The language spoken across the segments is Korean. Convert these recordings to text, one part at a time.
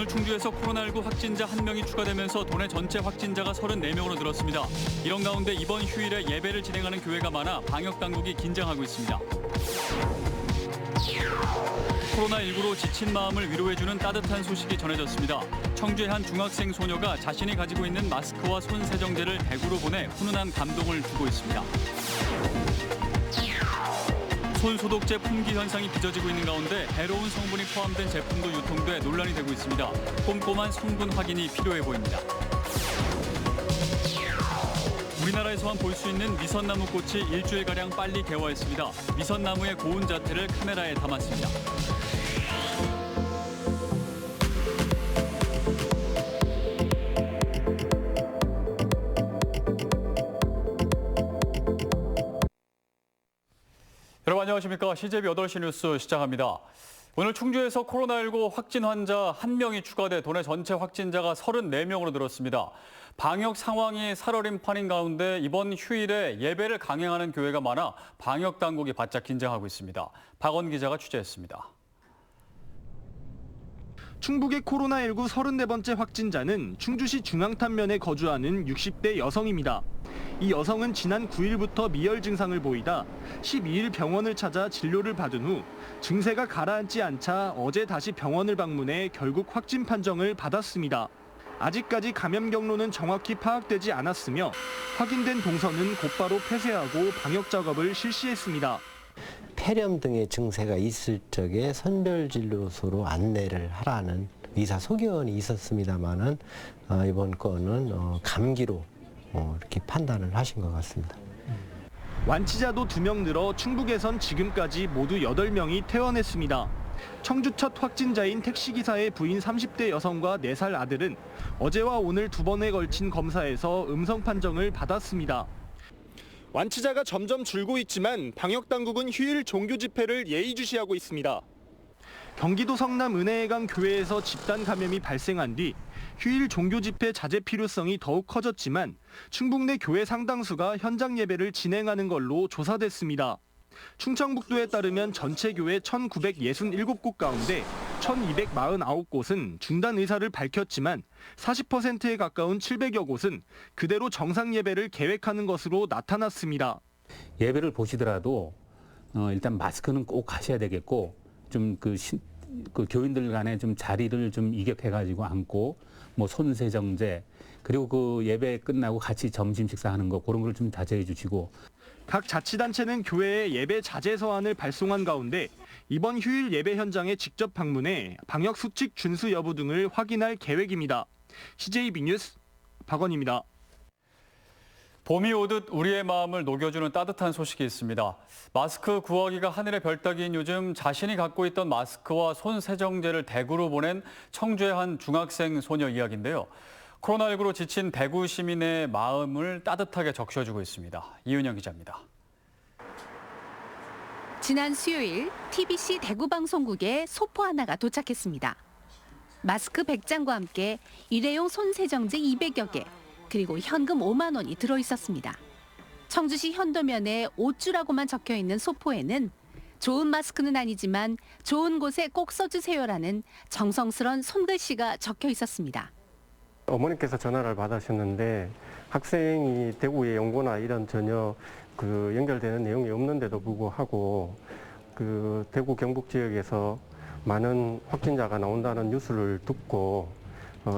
오늘 충주에서 코로나19 확진자 1명이 추가되면서 도내 전체 확진자가 34명으로 늘었습니다. 이런 가운데 이번 휴일에 예배를 진행하는 교회가 많아 방역당국이 긴장하고 있습니다. 코로나19로 지친 마음을 위로해주는 따뜻한 소식이 전해졌습니다. 청주의 한 중학생 소녀가 자신이 가지고 있는 마스크와 손 세정제를 대구로 보내 훈훈한 감동을 주고 있습니다. 손 소독제 품귀 현상이 빚어지고 있는 가운데 해로운 성분이 포함된 제품도 유통돼 논란이 되고 있습니다. 꼼꼼한 성분 확인이 필요해 보입니다. 우리나라에서만 볼 수 있는 미선나무 꽃이 일주일가량 빨리 개화했습니다. 미선나무의 고운 자태를 카메라에 담았습니다. 여러분 안녕하십니까. CJB 8시 뉴스 시작합니다. 오늘 충주에서 코로나19 확진 환자 1명이 추가돼 도내 전체 확진자가 34명으로 늘었습니다. 방역 상황이 살얼음판인 가운데 이번 휴일에 예배를 강행하는 교회가 많아 방역 당국이 바짝 긴장하고 있습니다. 박원 기자가 취재했습니다. 충북의 코로나19 34번째 확진자는 충주시 중앙탄면에 거주하는 60대 여성입니다. 이 여성은 지난 9일부터 미열 증상을 보이다 12일 병원을 찾아 진료를 받은 후 증세가 가라앉지 않자 어제 다시 병원을 방문해 결국 확진 판정을 받았습니다. 아직까지 감염 경로는 정확히 파악되지 않았으며 확인된 동선은 곧바로 폐쇄하고 방역 작업을 실시했습니다. 폐렴 등의 증세가 있을 적에 선별진료소로 안내를 하라는 의사 소견이 있었습니다만은 이번 건은 감기로 이렇게 판단을 하신 것 같습니다. 완치자도 2명 늘어 충북에선 지금까지 모두 8명이 퇴원했습니다. 청주 첫 확진자인 택시기사의 부인 30대 여성과 4살 아들은 어제와 오늘 2번에 걸친 검사에서 음성 판정을 받았습니다. 완치자가 점점 줄고 있지만 방역당국은 휴일 종교 집회를 예의주시하고 있습니다. 경기도 성남 은혜의강 교회에서 집단 감염이 발생한 뒤 휴일 종교 집회 자제 필요성이 더욱 커졌지만 충북 내 교회 상당수가 현장 예배를 진행하는 걸로 조사됐습니다. 충청북도에 따르면 전체 교회 1967곳 가운데 1249곳은 중단 의사를 밝혔지만 40%에 가까운 700여 곳은 그대로 정상 예배를 계획하는 것으로 나타났습니다. 예배를 보시더라도 일단 마스크는 꼭 하셔야 되겠고 좀 그 교인들 간에 좀 자리를 좀 이격해가지고 앉고 뭐 손세정제 그리고 그 예배 끝나고 같이 점심 식사하는 거 그런 걸 좀 자제해 주시고. 각 자치단체는 교회에 예배 자제 서한을 발송한 가운데 이번 휴일 예배 현장에 직접 방문해 방역 수칙 준수 여부 등을 확인할 계획입니다. CJB 뉴스 박원입니다. 봄이 오듯 우리의 마음을 녹여주는 따뜻한 소식이 있습니다. 마스크 구하기가 하늘의 별 따기인 요즘 자신이 갖고 있던 마스크와 손 세정제를 대구로 보낸 청주의 한 중학생 소녀 이야기인데요. 코로나19로 지친 대구 시민의 마음을 따뜻하게 적셔주고 있습니다. 이은영 기자입니다. 지난 수요일 TBC 대구 방송국에 소포 하나가 도착했습니다. 마스크 100장과 함께 일회용 손세정제 200여 개, 그리고 현금 5만 원이 들어있었습니다. 청주시 현도면에 오쭈라고만 적혀있는 소포에는 좋은 마스크는 아니지만 좋은 곳에 꼭 써주세요라는 정성스런 손글씨가 적혀 있었습니다. 어머니께서 전화를 받으셨는데 학생이 대구의 연고나 이런 전혀 그 연결되는 내용이 없는데도 불구하고 그 대구 경북 지역에서 많은 확진자가 나온다는 뉴스를 듣고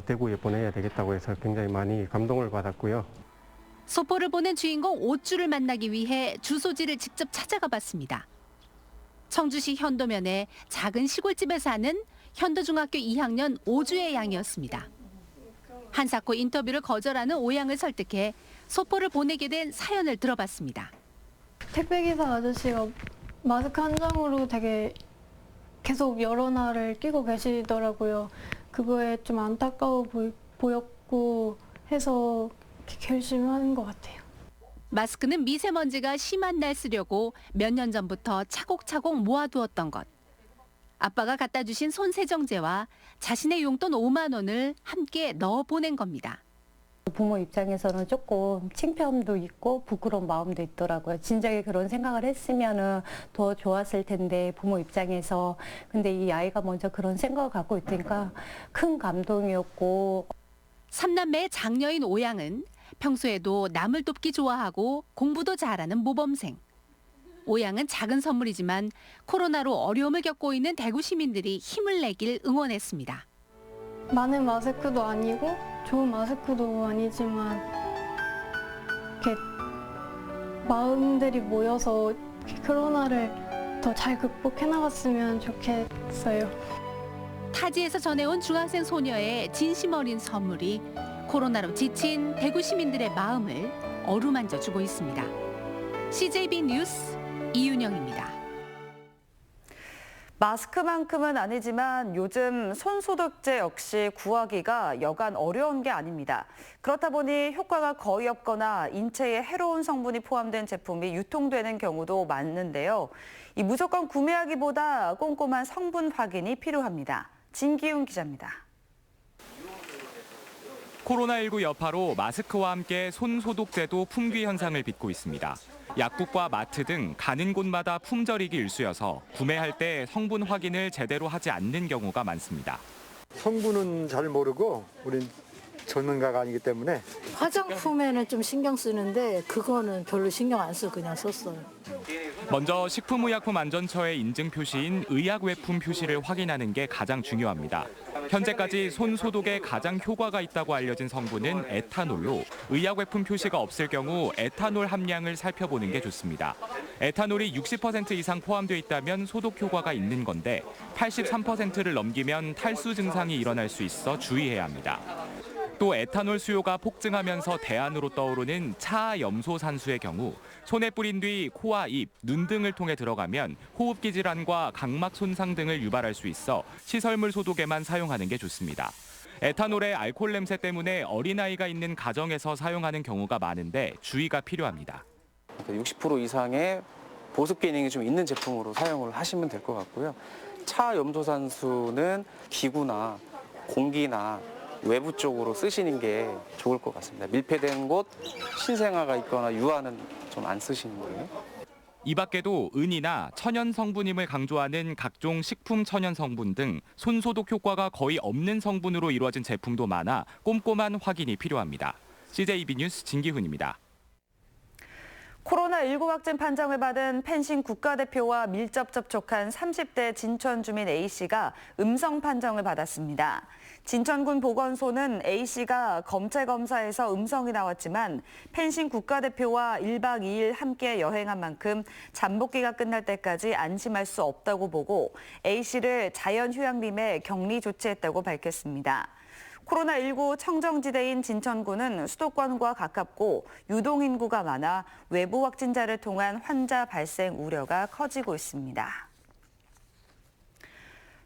대구에 보내야 되겠다고 해서 굉장히 많이 감동을 받았고요. 소포를 보낸 주인공 오쭈를 만나기 위해 주소지를 직접 찾아가 봤습니다. 청주시 현도면의 작은 시골집에 사는 현도중학교 2학년 오주의 양이었습니다. 한사코 인터뷰를 거절하는 오양을 설득해 소포를 보내게 된 사연을 들어봤습니다. 택배기사 아저씨가 마스크 한 장으로 되게 계속 여러 날을 끼고 계시더라고요. 그거에 좀 안타까워 보였고 해서 결심하는 것 같아요. 마스크는 미세먼지가 심한 날 쓰려고 몇 년 전부터 차곡차곡 모아두었던 것. 아빠가 갖다 주신 손세정제와 자신의 용돈 5만 원을 함께 넣어 보낸 겁니다. 부모 입장에서는 조금 창피함도 있고 부끄러운 마음도 있더라고요. 진작에 그런 생각을 했으면은 더 좋았을 텐데 부모 입장에서. 근데 이 아이가 먼저 그런 생각을 갖고 있으니까 큰 감동이었고. 삼남매의 장녀인 오양은 평소에도 남을 돕기 좋아하고 공부도 잘하는 모범생. 오양은 작은 선물이지만 코로나로 어려움을 겪고 있는 대구 시민들이 힘을 내길 응원했습니다. 많은 마스크도 아니고 좋은 마스크도 아니지만 이렇게 마음들이 모여서 코로나를 더 잘 극복해 나갔으면 좋겠어요. 타지에서 전해온 중학생 소녀의 진심 어린 선물이 코로나로 지친 대구 시민들의 마음을 어루만져 주고 있습니다. CJB 뉴스 이윤영입니다. 마스크만큼은 아니지만 요즘 손소독제 역시 구하기가 여간 어려운 게 아닙니다. 그렇다 보니 효과가 거의 없거나 인체에 해로운 성분이 포함된 제품이 유통되는 경우도 많은데요. 이 무조건 구매하기보다 꼼꼼한 성분 확인이 필요합니다. 진기훈 기자입니다. 코로나19 여파로 마스크와 함께 손소독제도 품귀 현상을 빚고 있습니다. 약국과 마트 등 가는 곳마다 품절이기 일쑤여서 구매할 때 성분 확인을 제대로 하지 않는 경우가 많습니다. 성분은 잘 모르고 우린 전문가가 아니기 때문에 화장품에는 좀 신경 쓰는데 그거는 별로 신경 안 쓰고 그냥 썼어요. 먼저 식품의약품안전처의 인증 표시인 의약외품 표시를 확인하는 게 가장 중요합니다. 현재까지 손 소독에 가장 효과가 있다고 알려진 성분은 에탄올로 의약외품 표시가 없을 경우 에탄올 함량을 살펴보는 게 좋습니다. 에탄올이 60% 이상 포함되어 있다면 소독 효과가 있는 건데 83%를 넘기면 탈수 증상이 일어날 수 있어 주의해야 합니다. 또 에탄올 수요가 폭증하면서 대안으로 떠오르는 차염소산수의 경우 손에 뿌린 뒤 코와 입, 눈 등을 통해 들어가면 호흡기 질환과 각막 손상 등을 유발할 수 있어 시설물 소독에만 사용하는 게 좋습니다. 에탄올의 알코올 냄새 때문에 어린아이가 있는 가정에서 사용하는 경우가 많은데 주의가 필요합니다. 60% 이상의 보습 기능이 좀 있는 제품으로 사용을 하시면 될 것 같고요. 차염소산수는 기구나 공기나 외부 쪽으로 쓰시는 게 좋을 것 같습니다. 밀폐된 곳, 신생아가 있거나 유아는 좀 안 쓰시는 거예요. 이 밖에도 은이나 천연 성분임을 강조하는 각종 식품 천연 성분 등 손소독 효과가 거의 없는 성분으로 이루어진 제품도 많아 꼼꼼한 확인이 필요합니다. CJB 뉴스 진기훈입니다. 코로나19 확진 판정을 받은 펜싱 국가대표와 밀접 접촉한 30대 진천 주민 A씨가 음성 판정을 받았습니다. 진천군 보건소는 A씨가 검체 검사에서 음성이 나왔지만 펜싱 국가대표와 1박 2일 함께 여행한 만큼 잠복기가 끝날 때까지 안심할 수 없다고 보고 A씨를 자연휴양림에 격리 조치했다고 밝혔습니다. 코로나19 청정지대인 진천구는 수도권과 가깝고 유동인구가 많아 외부 확진자를 통한 환자 발생 우려가 커지고 있습니다.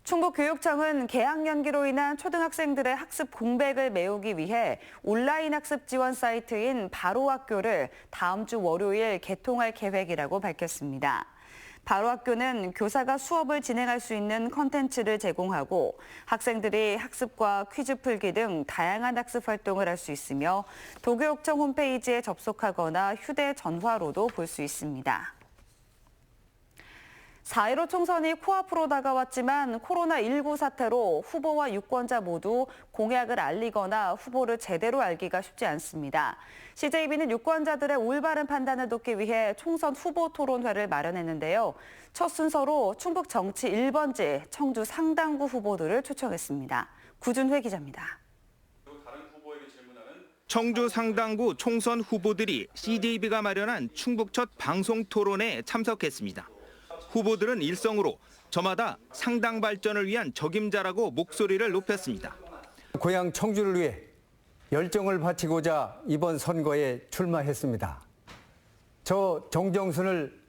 충북교육청은 개학 연기로 인한 초등학생들의 학습 공백을 메우기 위해 온라인 학습 지원 사이트인 바로학교를 다음 주 월요일 개통할 계획이라고 밝혔습니다. 바로학교는 교사가 수업을 진행할 수 있는 컨텐츠를 제공하고 학생들이 학습과 퀴즈 풀기 등 다양한 학습 활동을 할 수 있으며 도교육청 홈페이지에 접속하거나 휴대전화로도 볼 수 있습니다. 4.15 총선이 코앞으로 다가왔지만 코로나19 사태로 후보와 유권자 모두 공약을 알리거나 후보를 제대로 알기가 쉽지 않습니다. CJB는 유권자들의 올바른 판단을 돕기 위해 총선 후보 토론회를 마련했는데요. 첫 순서로 충북 정치 1번지 청주 상당구 후보들을 초청했습니다. 구준회 기자입니다. 청주 상당구 총선 후보들이 CJB가 마련한 충북 첫 방송 토론회에 참석했습니다. 후보들은 일성으로 저마다 상당 발전을 위한 적임자라고 목소리를 높였습니다. 고향 청주를 위해 열정을 바치고자 이번 선거에 출마했습니다. 저 정정순을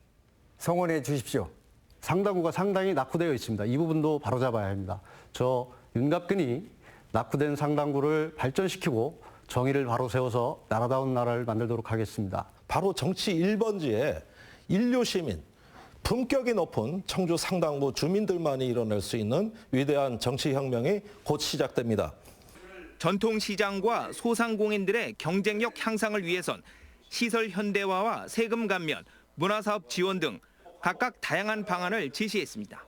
성원해 주십시오. 상당구가 상당히 낙후되어 있습니다. 이 부분도 바로잡아야 합니다. 저 윤갑근이 낙후된 상당구를 발전시키고 정의를 바로 세워서 나라다운 나라를 만들도록 하겠습니다. 바로 정치 1번지에 인류시민, 품격이 높은 청주 상당구 주민들만이 이뤄낼 수 있는 위대한 정치혁명이 곧 시작됩니다. 전통시장과 소상공인들의 경쟁력 향상을 위해선 시설 현대화와 세금 감면, 문화사업 지원 등 각각 다양한 방안을 제시했습니다.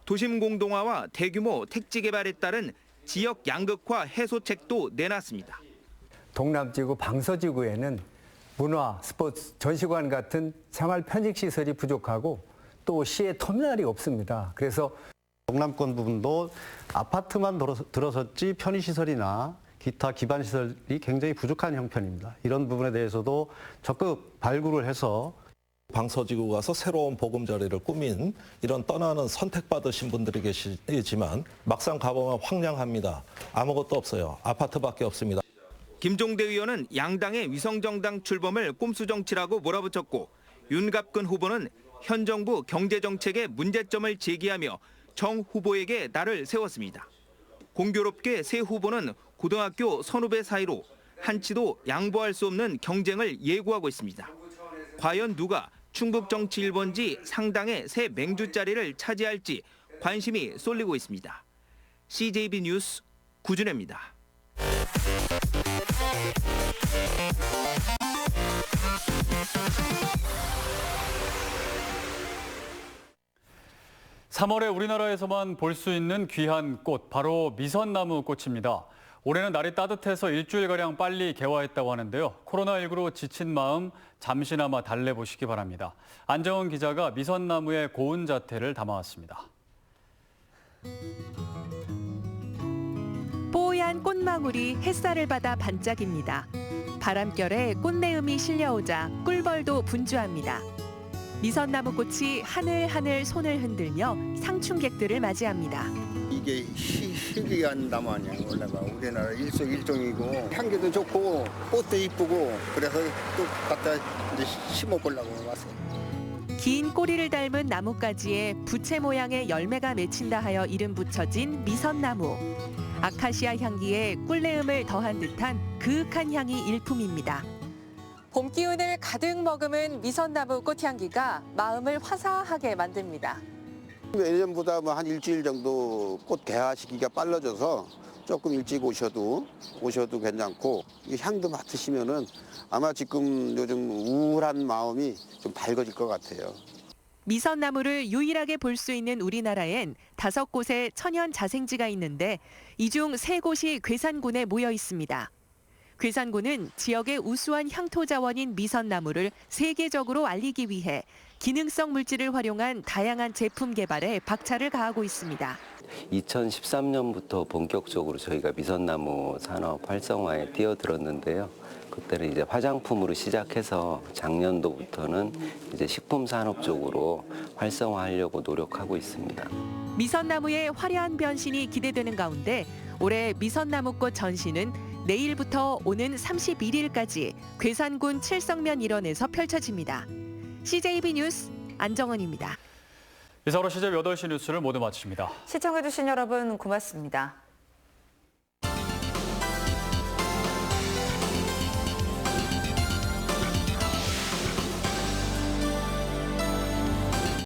도심 공동화와 대규모 택지 개발에 따른 지역 양극화 해소책도 내놨습니다. 동남지구 방서지구에는 문화, 스포츠, 전시관 같은 생활 편익 시설이 부족하고 또 시의 터미널이 없습니다. 그래서 동남권 부분도 아파트만 들어섰지 편의시설이나 기타 기반시설이 굉장히 부족한 형편입니다. 이런 부분에 대해서도 적극 발굴을 해서 방서지구 가서 새로운 보금자리를 꾸민 이런 떠나는 선택받으신 분들이 계시지만 막상 가보면 황량합니다. 아무것도 없어요. 아파트밖에 없습니다. 김종대 의원은 양당의 위성정당 출범을 꼼수정치라고 몰아붙였고 윤갑근 후보는 현 정부 경제정책의 문제점을 제기하며 정 후보에게 날을 세웠습니다. 공교롭게 세 후보는 고등학교 선후배 사이로 한치도 양보할 수 없는 경쟁을 예고하고 있습니다. 과연 누가 충북 정치 1번지 상당의 새 맹주 자리를 차지할지 관심이 쏠리고 있습니다. CJB 뉴스 구준혜입니다. (3월에) 우리나라에서만 볼 수 있는 귀한 꽃, 바로 미선나무 꽃입니다. 올해는 날이 따뜻해서 일주일가량 빨리 개화했다고 하는데요. 코로나19로 지친 마음 잠시나마 달래보시기 바랍니다. 안정은 기자가 미선나무의 고운 자태를 담아왔습니다. 뽀얀 꽃망울이 햇살을 받아 반짝입니다. 바람결에 꽃내음이 실려오자 꿀벌도 분주합니다. 미선나무 꽃이 하늘하늘 손을 흔들며 상춘객들을 맞이합니다. 이게 희귀한 나무 아니에요. 원래가 우리나라 일석일종이고 향기도 좋고 꽃도 이쁘고 그래서 또 갖다 이제 심어보려고 왔어요. 긴 꼬리를 닮은 나뭇가지에 부채 모양의 열매가 맺힌다 하여 이름 붙여진 미선나무. 아카시아 향기에 꿀내음을 더한 듯한 그윽한 향이 일품입니다. 봄 기운을 가득 머금은 미선나무 꽃향기가 마음을 화사하게 만듭니다. 예전보다 뭐 한 일주일 정도 꽃 개화 시기가 빨라져서 조금 일찍 오셔도 괜찮고 이 향도 맡으시면은 아마 지금 요즘 우울한 마음이 좀 밝아질 것 같아요. 미선나무를 유일하게 볼 수 있는 우리나라엔 5곳의 천연 자생지가 있는데 이 중 3곳이 괴산군에 모여 있습니다. 괴산군은 지역의 우수한 향토 자원인 미선나무를 세계적으로 알리기 위해 기능성 물질을 활용한 다양한 제품 개발에 박차를 가하고 있습니다. 2013년부터 본격적으로 저희가 미선나무 산업 활성화에 뛰어들었는데요. 그때는 이제 화장품으로 시작해서 작년도부터는 이제 식품 산업 쪽으로 활성화하려고 노력하고 있습니다. 미선나무의 화려한 변신이 기대되는 가운데 올해 미선나무꽃 전시는 내일부터 오는 31일까지 괴산군 칠성면 일원에서 펼쳐집니다. CJB 뉴스 안정은입니다. 이상으로 CJB 8시 뉴스를 모두 마칩니다. 시청해주신 여러분 고맙습니다.